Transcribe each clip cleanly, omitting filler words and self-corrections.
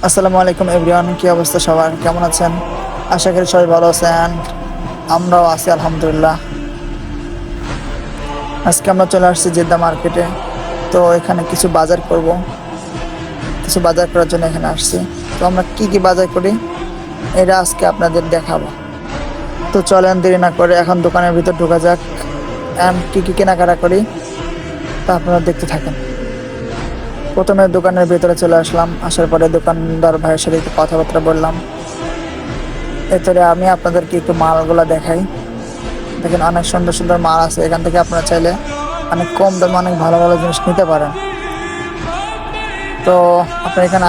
আসসালামু আলাইকুম এভরিওয়ান, কি অবস্থা সবার, কেমন আছেন? আশা করি সবাই ভালো আছেন। আমরাও আছি আলহামদুলিল্লাহ। আজকে আমরা চলে আসছি জেদ্দা মার্কেটে। তো এখানে কিছু বাজার করব, কিছু বাজার করার জন্য এখানে আসছি। তো আমরা কি কি বাজার করি এটা আজকে আপনাদের দেখাবো। তো চলেন দেরি না করে এখন দোকানের ভিতর ঢোকা যাক, অ্যান্ড কি কি কেনাকাটা করি তা আপনারা দেখতে থাকেন। প্রথমে দোকানের ভিতরে চলে আসলাম, আসার পরে দোকানদার ভাইয়ের সাথে একটু কথাবার্তা বললাম। এরপরে আমি আপনাদেরকে একটু মালগুলো দেখাই। দেখেন অনেক সুন্দর সুন্দর মাল আছে, এখান থেকে আপনারা চাইলে অনেক কম দামে অনেক ভালো ভালো জিনিস নিতে পারেন। তো আপনারা এখানে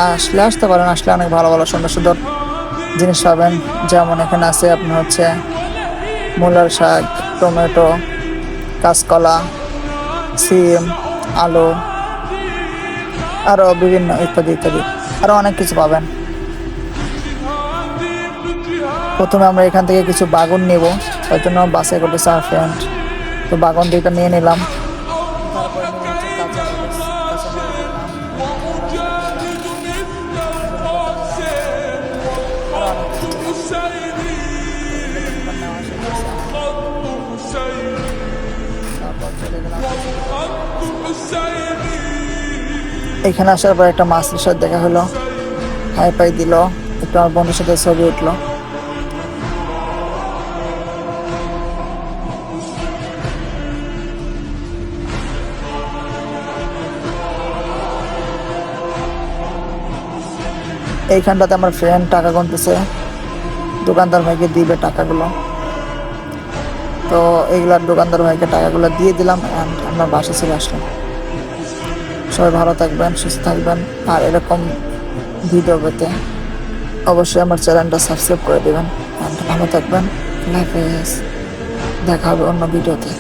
আসতে পারেন, আসলে অনেক ভালো ভালো সুন্দর সুন্দর জিনিস পাবেন। যেমন এখানে আছে আপনার হচ্ছে মূলার শাক, টমেটো, কাঁচকলা, সিম, আলু, আরও বিভিন্ন ইত্যাদি ইত্যাদি আরও অনেক কিছু পাবেন। প্রথমে আমরা এখান থেকে কিছু বাগুন নেব, তার জন্য বাসে করে 4 ফ্রেন্ড। তো বাগুন 2টা নিয়ে নিলাম। তারপরে নেব হচ্ছে কাঁচামরিচ, নিলাম, ধনেপাতা নিলাম, আরও অনেক কিছু নিলাম। এগুলো দোকান নেওয়া শেষ হয়েছে আমার। তারপর চলে গেলাম এখানে আসার পর একটা মাছের সাথে দেখা হলো, হাই পাই দিল, একটু আমার বন্ধুর সাথে ছবি উঠলো। এইখানটাতে আমার ফ্রেন্ড টাকা গুনতেছে, দোকানদার ভাইকে দিবে টাকাগুলো। তো এইগুলার দোকানদার ভাইকে টাকাগুলো দিয়ে দিলাম, অ্যান্ড আমরা বাসা চলে আসলাম। সবাই ভালো থাকবেন, সুস্থ থাকবেন, আর এরকম ভিডিও পেতে অবশ্যই আমার চ্যানেলটা সাবস্ক্রাইব করে দেবেন। অ্যান্ড ভালো থাকবেন। আল্লাহ হাফেজ, দেখা হবে অন্য ভিডিওতে।